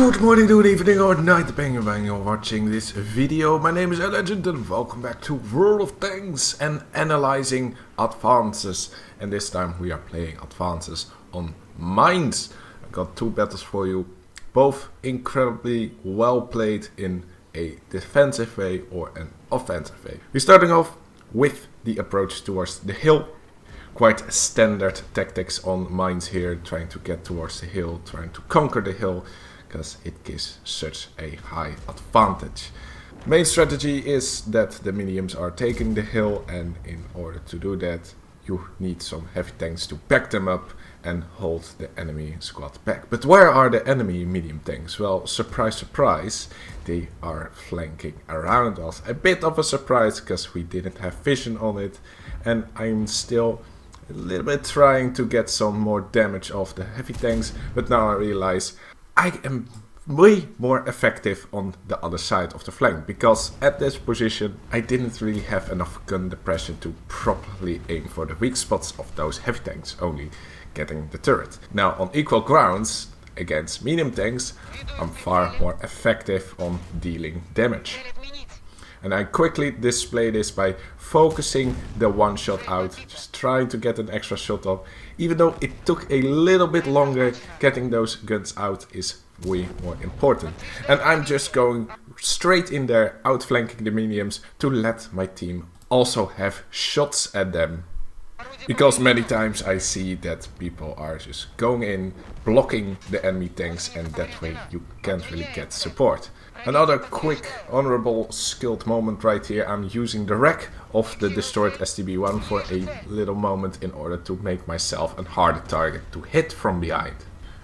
Good morning, good evening, or night, depending on you're watching this video. My name is Legend and welcome back to World of Tanks and Analyzing Advances. And this time we are playing Advances on Mines. I got two battles for you, both incredibly well played in a defensive way or an offensive way. We're starting off with the approach towards the hill. Quite standard tactics on Mines here, trying to get towards the hill, trying to conquer the hill, because it gives such a high advantage. Main strategy is that the mediums are taking the hill, and in order to do that you need some heavy tanks to back them up and hold the enemy squad back. But where are the enemy medium tanks? Well, surprise surprise, they are flanking around us. A bit of a surprise because we didn't have vision on it, and I'm still a little bit trying to get some more damage off the heavy tanks, but now I realize I am way more effective on the other side of the flank, because at this position I didn't really have enough gun depression to properly aim for the weak spots of those heavy tanks, only getting the turret. Now on equal grounds against medium tanks I'm far more effective on dealing damage. And I quickly display this by focusing the one shot out, just trying to get an extra shot off. Even though it took a little bit longer, getting those guns out is way more important. And I'm just going straight in there, outflanking the mediums to let my team also have shots at them. Because many times I see that people are just going in, blocking the enemy tanks, and that way you can't really get support. Another quick, honorable, skilled moment right here. I'm using the wreck of the destroyed STB-1 for a little moment in order to make myself a harder target to hit from behind.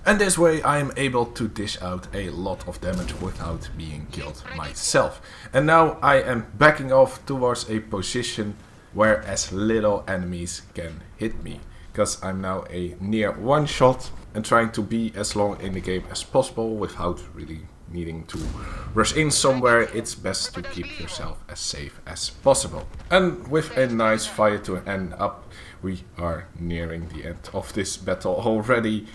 And this way I am able to dish out a lot of damage without being killed myself. And now I am backing off towards a position where as little enemies can hit me, because I'm now a near one shot and trying to be as long in the game as possible without really needing to rush in somewhere. It's best to keep yourself as safe as possible. And with a nice fire to end up, we are nearing the end of this battle already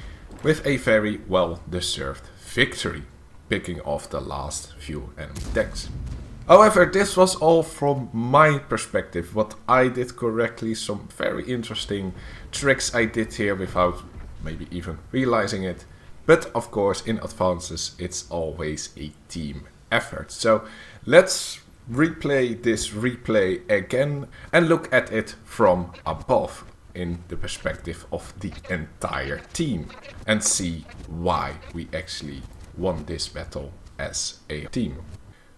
with a very well deserved victory, picking off the last few enemy tanks. However, this was all from my perspective, what I did correctly, some very interesting tricks I did here without maybe even realizing it. But of course in Advances it's always a team effort. So let's replay this replay again and look at it from above in the perspective of the entire team and see why we actually won this battle as a team.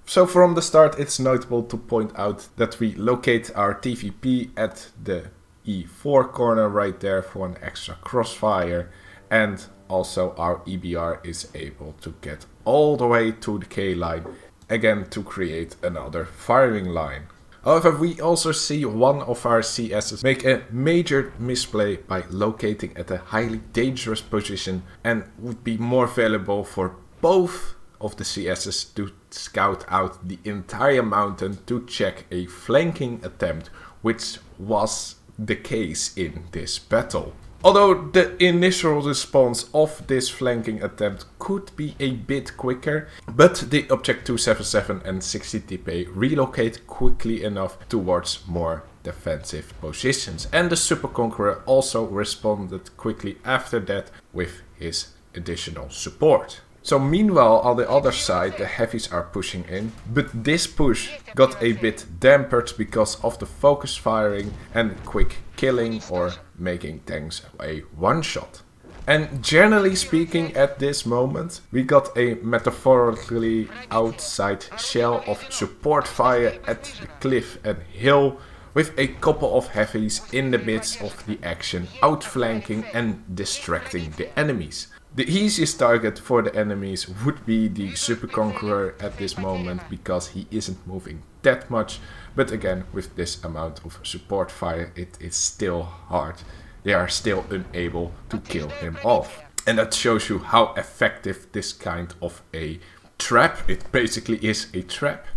So from the start it's notable to point out that we locate our TVP at the E4 corner right there for an extra crossfire, and also our EBR is able to get all the way to the K line again to create another firing line. However, we also see one of our CSs make a major misplay by locating at a highly dangerous position, and would be more valuable for both of the CSs to scout out the entire mountain to check a flanking attempt, which was the case in this battle. Although the initial response of this flanking attempt could be a bit quicker, but the Object 277 and 60 TP relocate quickly enough towards more defensive positions. And the Super Conqueror also responded quickly after that with his additional support. So meanwhile on the other side the heavies are pushing in, but this push got a bit dampened because of the focus firing and quick killing or making tanks a one shot. And generally speaking at this moment we got a metaphorically outside shell of support fire at the cliff and hill, with a couple of heavies in the midst of the action, outflanking and distracting the enemies. The easiest target for the enemies would be the Super Conqueror at this moment, because he isn't moving that much, but again with this amount of support fire it is still hard. They are still unable to kill him off. And that shows you how effective this kind of a trap, it basically is a trap.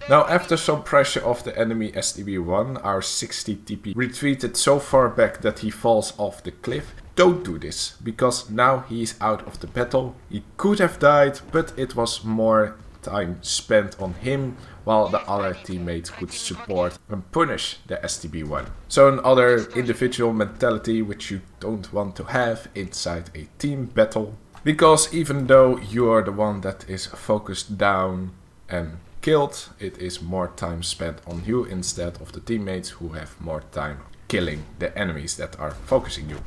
Now after some pressure of the enemy STB-1, our 60 TP retreated so far back that he falls off the cliff, don't do this, because now he is out of the battle. He could have died, but it was more time spent on him, while the other teammates could support and punish the STB1. So another individual mentality which you don't want to have inside a team battle, because even though you are the one that is focused down and killed, it is more time spent on you instead of the teammates who have more time killing the enemies that are focusing you.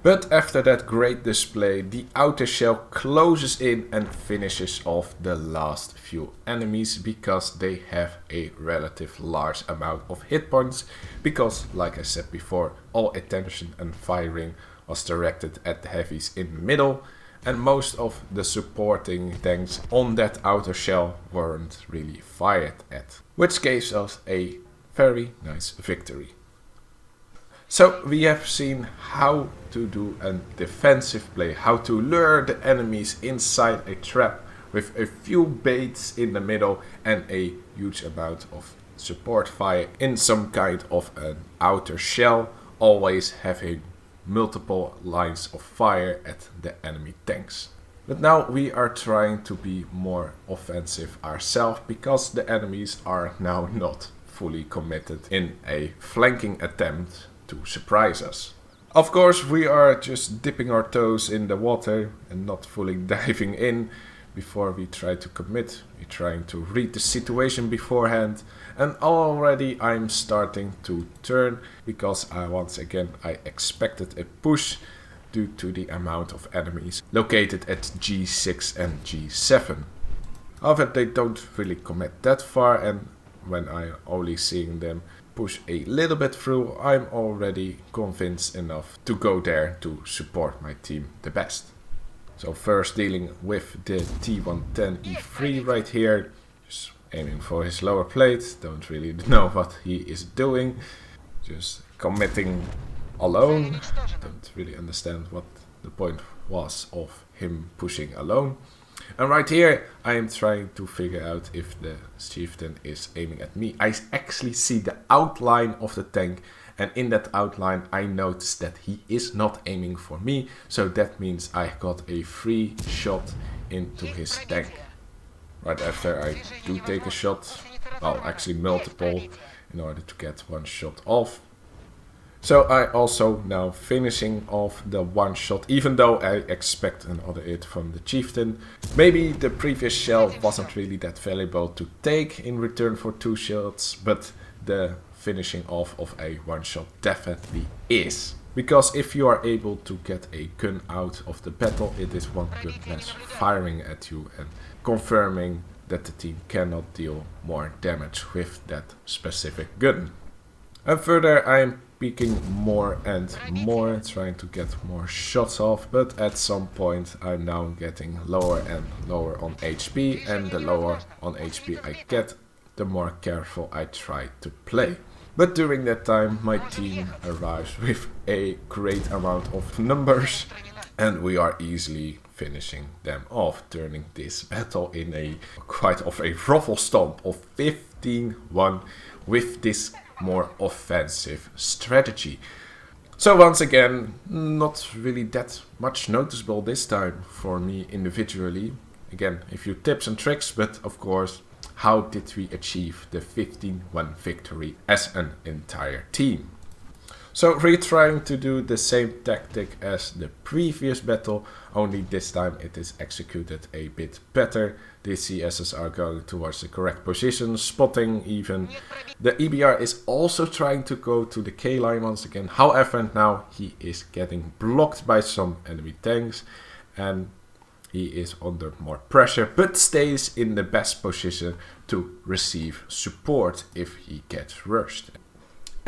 But after that great display, the outer shell closes in and finishes off the last few enemies, because they have a relative large amount of hit points, because like I said before, all attention and firing was directed at the heavies in the middle, and most of the supporting tanks on that outer shell weren't really fired at, which gave us a very nice victory. So we have seen how to do a defensive play, how to lure the enemies inside a trap with a few baits in the middle and a huge amount of support fire in some kind of an outer shell, always having multiple lines of fire at the enemy tanks. But now we are trying to be more offensive ourselves, because the enemies are now not fully committed in a flanking attempt to surprise us. Of course, we are just dipping our toes in the water and not fully diving in before we try to commit. We're trying to read the situation beforehand, and already I'm starting to turn, because once again I expected a push due to the amount of enemies located at G6 and G7. However, they don't really commit that far, and when I'm only seeing them push a little bit through, I'm already convinced enough to go there to support my team the best. So first dealing with the T110 E3 right here, just aiming for his lower plate, don't really know what he is doing, just committing alone, don't really understand what the point was of him pushing alone. And right here I am trying to figure out if the chieftain is aiming at me. I actually see the outline of the tank, and in that outline I noticed that he is not aiming for me, so that means I got a free shot into his tank. Right after I do take a shot, well actually multiple, in order to get one shot off. So I also now finishing off the one shot, even though I expect another hit from the chieftain. Maybe the previous shell wasn't really that valuable to take in return for two shots, but the finishing off of a one shot definitely is. Because if you are able to get a gun out of the battle, it is one gun less firing at you and confirming that the team cannot deal more damage with that specific gun. And further I am peeking more and more, trying to get more shots off, but at some point I'm now getting lower and lower on HP, and the lower on HP I get, the more careful I try to play. But during that time my team arrives with a great amount of numbers, and we are easily finishing them off, turning this battle in a quite of a ruffle stomp of 15-1 with this more offensive strategy. So once again, not really that much noticeable this time for me individually. Again, a few tips and tricks, but of course, how did we achieve the 15-1 victory as an entire team? So we're trying to do the same tactic as the previous battle, only this time it is executed a bit better. The CSs are going towards the correct position, spotting even. The EBR is also trying to go to the K line once again, however now he is getting blocked by some enemy tanks and he is under more pressure, but stays in the best position to receive support if he gets rushed.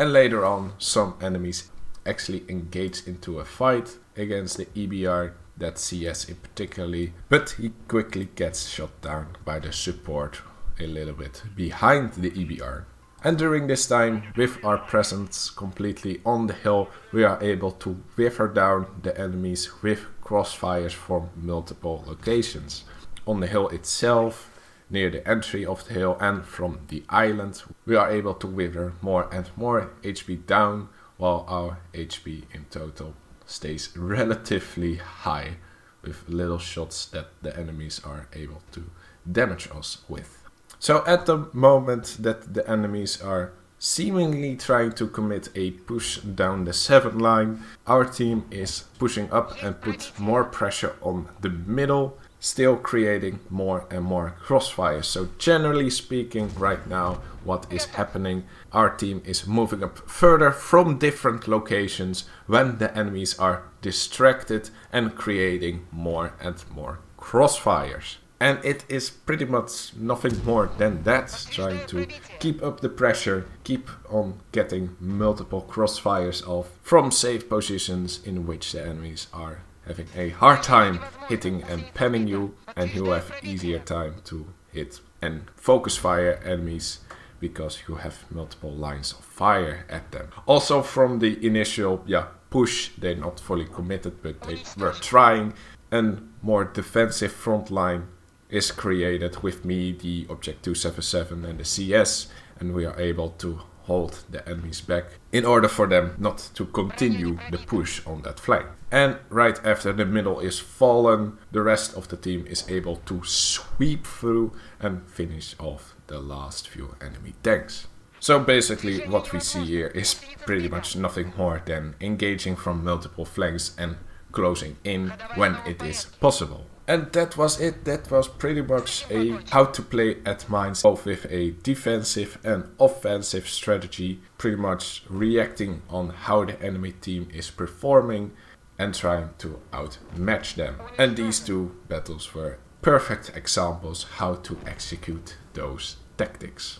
And later on, some enemies actually engage into a fight against the EBR, that CS in particularly, but he quickly gets shot down by the support a little bit behind the EBR. And during this time, with our presence completely on the hill, we are able to wither down the enemies with crossfires from multiple locations. On the hill itself, near the entry of the hill, and from the island, we are able to wither more and more HP down, while our HP in total stays relatively high, with little shots that the enemies are able to damage us with. So at the moment that the enemies are seemingly trying to commit a push down the 7 line, our team is pushing up and put more pressure on the middle, still creating more and more crossfires. So generally speaking, right now what is happening, our team is moving up further from different locations when the enemies are distracted and creating more and more crossfires. And it is pretty much nothing more than that, trying to keep up the pressure, keep on getting multiple crossfires off from safe positions in which the enemies are having a hard time hitting and penning you, and you have easier time to hit and focus fire enemies because you have multiple lines of fire at them. Also from the initial push, they're not fully committed, but they were trying, and more defensive front line is created with me, the Object 277 and the CS, and we are able to hold the enemies back in order for them not to continue the push on that flank. And right after the middle is fallen, the rest of the team is able to sweep through and finish off the last few enemy tanks. So basically what we see here is pretty much nothing more than engaging from multiple flanks and closing in when it is possible. And that was it. That was pretty much a how to play at mines, both with a defensive and offensive strategy, pretty much reacting on how the enemy team is performing and trying to outmatch them. And these two battles were perfect examples how to execute those tactics.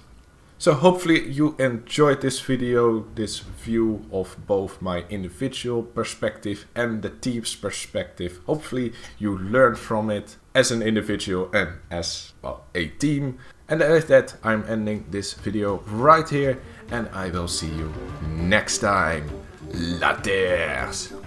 So hopefully you enjoyed this video, this view of both my individual perspective and the team's perspective. Hopefully you learned from it as an individual and as well a team. And with that, I'm ending this video right here, and I will see you next time. Laters!